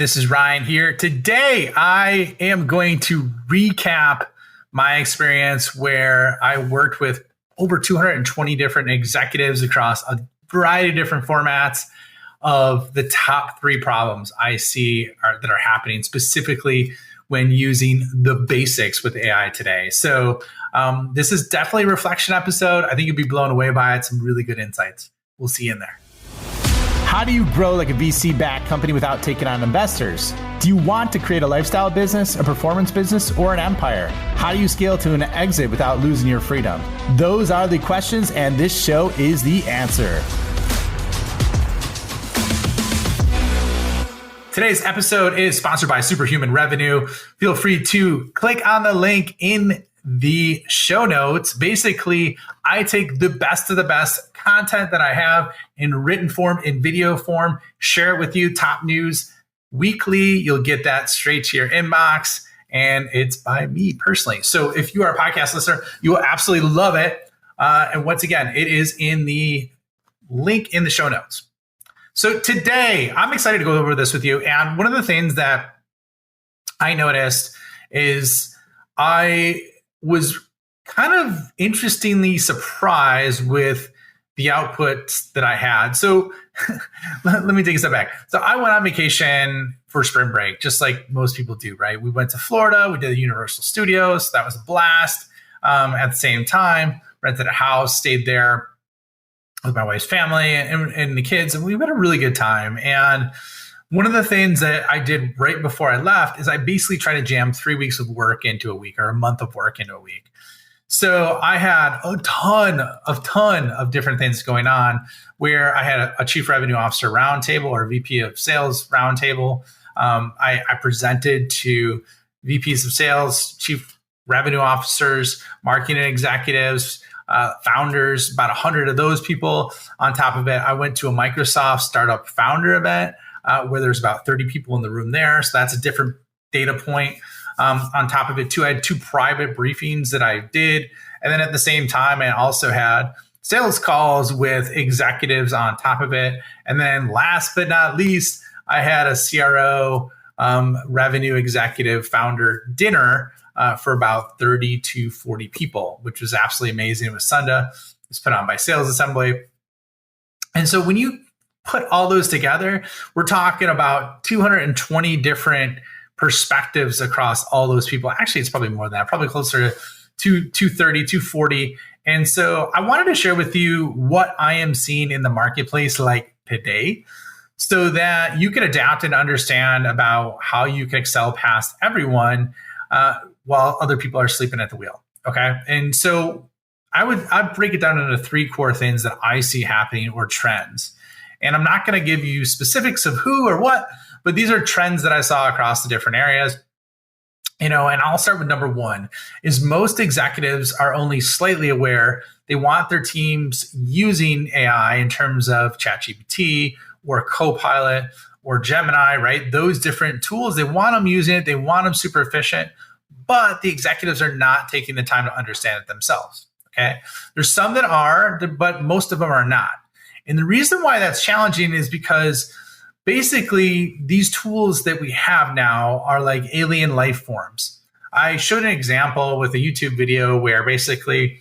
This is Ryan here. Today, I am going to recap my experience where I worked with over 220 different executives across a variety of different formats of the top 3 problems I see that are happening specifically when using the basics with AI today. So this is definitely a reflection episode. I think you'll be blown away by it. Some really good insights. We'll see you in there. How do you grow like a VC-backed company without taking on investors? Do you want to create a lifestyle business, a performance business, or an empire? How do you scale to an exit without losing your freedom? Those are the questions, and this show is the answer. Today's episode is sponsored by Superhuman Revenue. Feel free to click on the link in the show notes. Basically, I take the best of the best content that I have in written form, in video form, share it with you. Top news weekly. You'll get that straight to your inbox, and it's by me personally. So if you are a podcast listener, you will absolutely love it. And once again, it is in the link in the show notes. So today, I'm excited to go over this with you. And one of the things that I noticed is I was kind of interestingly surprised with the outputs that I had. So let me take a step back. So I went on vacation for spring break, just like most people do, right? We went to Florida. We did the Universal Studios. That was a blast. At the same time, rented a house, stayed there with my wife's family and the kids, and we had a really good time. And one of the things that I did right before I left is I basically tried to jam 3 weeks of work into a week, or a month of work into a week. So I had a ton of different things going on, where I had a chief revenue officer roundtable or VP of sales roundtable. I presented to VPs of sales, chief revenue officers, marketing executives, founders, about 100 of those people. On top of it, I went to a Microsoft startup founder event where there's about 30 people in the room there. So that's a different data point. On top of it, too, I had 2 private briefings that I did. And then at the same time, I also had sales calls with executives on top of it. And then last but not least, I had a CRO revenue executive founder dinner for about 30 to 40 people, which was absolutely amazing. It was Sunda. It was put on by Sales Assembly. And so when you put all those together, we're talking about 220 different perspectives across all those people. Actually, it's probably more than that, probably closer to 230, 240. And so I wanted to share with you what I am seeing in the marketplace like today, so that you can adapt and understand about how you can excel past everyone while other people are sleeping at the wheel. Okay. And so I'd break it down into 3 core things that I see happening, or trends. And I'm not going to give you specifics of who or what, but these are trends that I saw across the different areas. And I'll start with number 1 is most executives are only slightly aware. They want their teams using AI in terms of ChatGPT or Copilot or Gemini, right? Those different tools, they want them using it. They want them super efficient, but the executives are not taking the time to understand it themselves. Okay. There's some that are, but most of them are not. And the reason why that's challenging is because basically these tools that we have now are like alien life forms. I showed an example with a YouTube video where basically,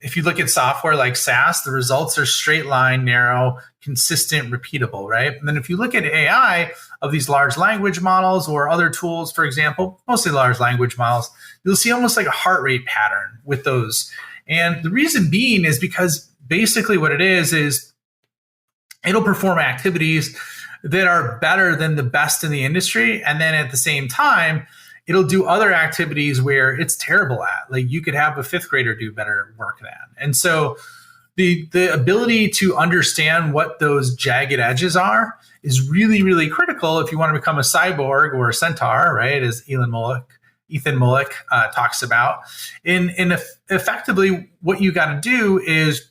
if you look at software like SaaS, the results are straight line, narrow, consistent, repeatable, right? And then if you look at AI of these large language models or other tools, for example, mostly large language models, you'll see almost like a heart rate pattern with those. And the reason being is because basically what it is it'll perform activities that are better than the best in the industry. And then at the same time, it'll do other activities where it's terrible at. Like you could have a 5th grader do better work than. And so the ability to understand what those jagged edges are is really, really critical if you want to become a cyborg or a centaur, right? As Ethan Mollick talks about. And effectively, what you got to do is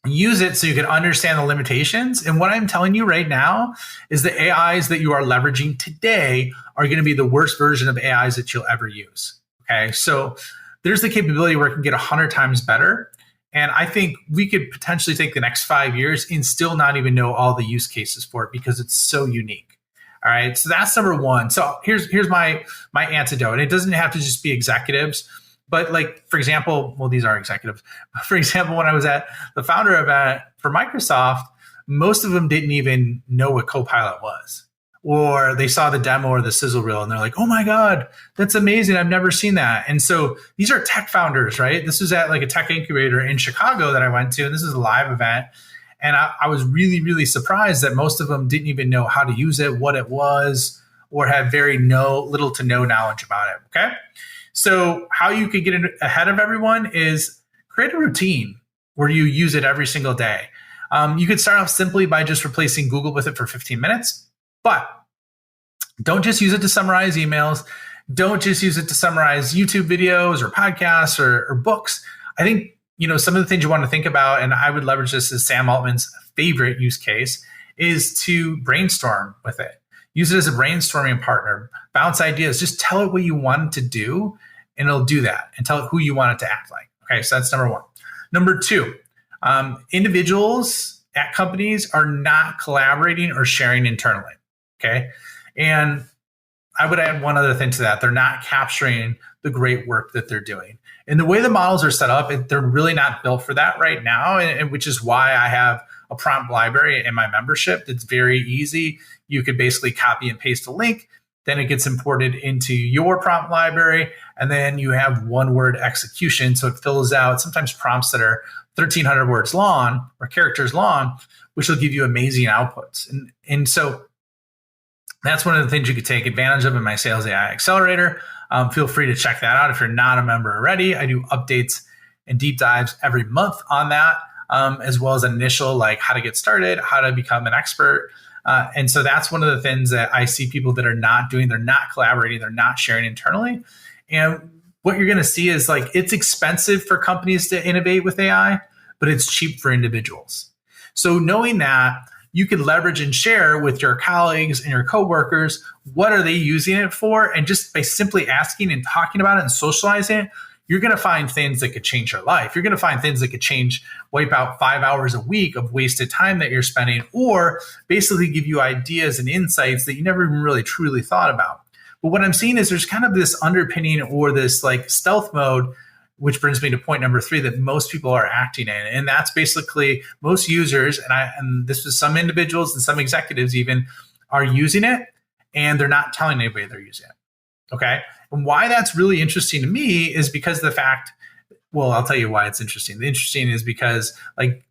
use it so you can understand the limitations. And what I'm telling you right now is the AIs that you are leveraging today are going to be the worst version of AIs that you'll ever use. Okay. So there's the capability where it can get 100 times better. And I think we could potentially take the next 5 years and still not even know all the use cases for it because it's so unique. All right. So that's number one. So here's my antidote. And it doesn't have to just be executives, but like, for example, well, these are executives. For example, when I was at the founder event for Microsoft, most of them didn't even know what Copilot was, or they saw the demo or the sizzle reel and they're like, oh my God, that's amazing. I've never seen that. And so these are tech founders, right? This was at like a tech incubator in Chicago that I went to, and this is a live event. And I was really, really surprised that most of them didn't even know how to use it, what it was, or had little to no knowledge about it. Okay. So how you could get ahead of everyone is create a routine where you use it every single day. You could start off simply by just replacing Google with it for 15 minutes, but don't just use it to summarize emails. Don't just use it to summarize YouTube videos or podcasts or books. I think, some of the things you want to think about, and I would leverage this as Sam Altman's favorite use case, is to brainstorm with it. Use it as a brainstorming partner, bounce ideas, just tell it what you want it to do, and it'll do that, and tell it who you want it to act like. Okay, so that's number one. Number two, individuals at companies are not collaborating or sharing internally. Okay, and I would add one other thing to that. They're not capturing the great work that they're doing. And the way the models are set up, they're really not built for that right now, and which is why I have a prompt library in my membership that's very easy. You could basically copy and paste a link, then it gets imported into your prompt library, and then you have one-word execution. So it fills out sometimes prompts that are 1,300 words long or characters long, which will give you amazing outputs. And so that's one of the things you could take advantage of in my Sales AI Accelerator. Feel free to check that out if you're not a member already. I do updates and deep dives every month on that, as well as initial, like how to get started, how to become an expert. And so that's one of the things that I see people that are not doing. They're not collaborating. They're not sharing internally. And what you're going to see is like, it's expensive for companies to innovate with AI, but it's cheap for individuals. So knowing that, you can leverage and share with your colleagues and your coworkers, what are they using it for? And just by simply asking and talking about it and socializing it, you're going to find things that could change your life. You're going to find things that could wipe out 5 hours a week of wasted time that you're spending, or basically give you ideas and insights that you never even really truly thought about. But what I'm seeing is there's kind of this underpinning or this like stealth mode, which brings me to point number 3 that most people are acting in. And that's basically most users, and this is some individuals and some executives even, are using it and they're not telling anybody they're using it. Okay. And why that's really interesting to me is because the fact, well, I'll tell you why it's interesting. The interesting is because like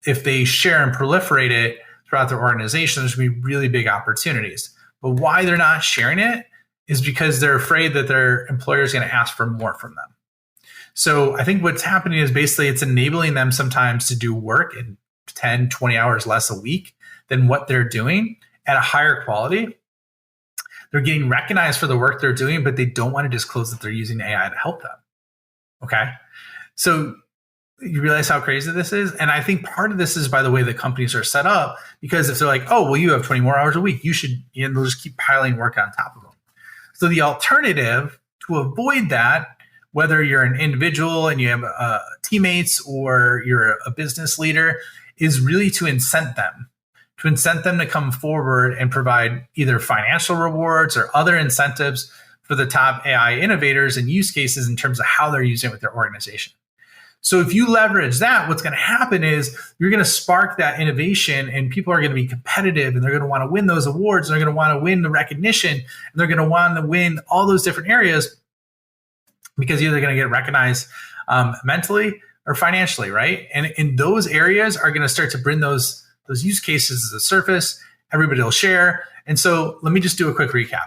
if they share and proliferate it throughout their organization, there's going to be really big opportunities. But why they're not sharing it is because they're afraid that their employer is going to ask for more from them. So I think what's happening is basically it's enabling them sometimes to do work in 10, 20 hours less a week than what they're doing at a higher quality. They're getting recognized for the work they're doing, but they don't want to disclose that they're using AI to help them. Okay. So you realize how crazy this is? And I think part of this is by the way that companies are set up, because if they're like, oh, well, you have 20 more hours a week, you should, they'll just keep piling work on top of them. So the alternative to avoid that, whether you're an individual and you have teammates or you're a business leader, is really to incent them to come forward and provide either financial rewards or other incentives for the top AI innovators and use cases in terms of how they're using it with their organization. So if you leverage that, what's going to happen is you're going to spark that innovation and people are going to be competitive and they're going to want to win those awards. And they're going to want to win the recognition and they're going to want to win all those different areas, because either they're going to get recognized mentally or financially, right? And in those areas are going to start to bring those use cases to the surface. Everybody will share. And so let me just do a quick recap.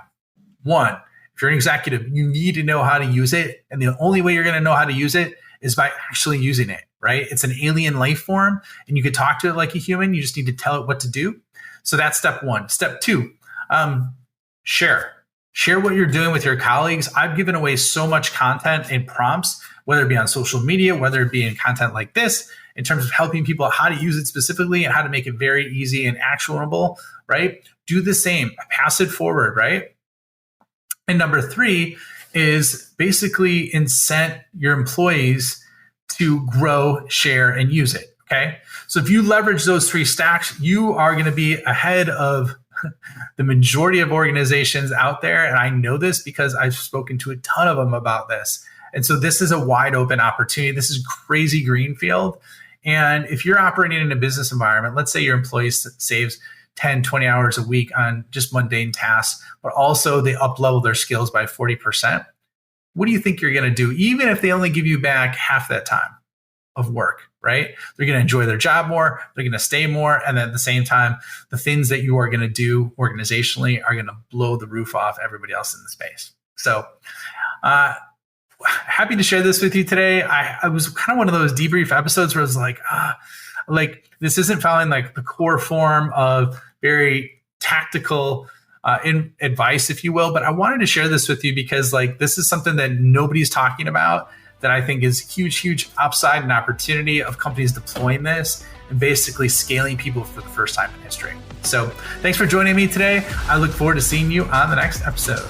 1, if you're an executive, you need to know how to use it. And the only way you're going to know how to use it is by actually using it, right? It's an alien life form and you could talk to it like a human. You just need to tell it what to do. So that's step 1. Step 2, share. Share what you're doing with your colleagues. I've given away so much content and prompts, whether it be on social media, whether it be in content like this, in terms of helping people how to use it specifically and how to make it very easy and actionable, right? Do the same, pass it forward, right? And number 3 is basically incent your employees to grow, share, and use it, okay? So if you leverage those 3 stacks, you are going to be ahead of the majority of organizations out there, and I know this because I've spoken to a ton of them about this. And so this is a wide open opportunity. This is crazy greenfield. And if you're operating in a business environment, let's say your employee saves 10, 20 hours a week on just mundane tasks, but also they up-level their skills by 40%. What do you think you're going to do? Even if they only give you back half that time of work, right? They're going to enjoy their job more. They're going to stay more. And then at the same time, the things that you are going to do organizationally are going to blow the roof off everybody else in the space. So, happy to share this with you today. I was kind of one of those debrief episodes where I was like this isn't following like the core form of very tactical in advice, if you will. But I wanted to share this with you because like this is something that nobody's talking about that I think is huge upside and opportunity of companies deploying this and basically scaling people for the first time in history. So thanks for joining me today. I look forward to seeing you on the next episode.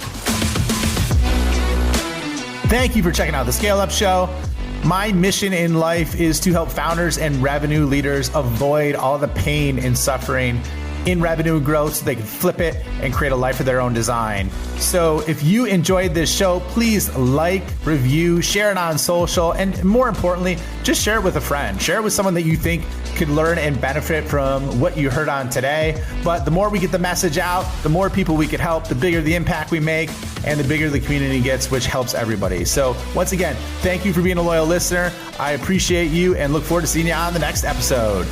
Thank you for checking out the Scale Up Show. My mission in life is to help founders and revenue leaders avoid all the pain and suffering in revenue growth so they can flip it and create a life of their own design. So if you enjoyed this show, please like, review, share it on social, and more importantly, just share it with a friend. Share it with someone that you think could learn and benefit from what you heard on today. But the more we get the message out, the more people we could help, the bigger the impact we make, and the bigger the community gets, which helps everybody. So once again, thank you for being a loyal listener. I appreciate you and look forward to seeing you on the next episode.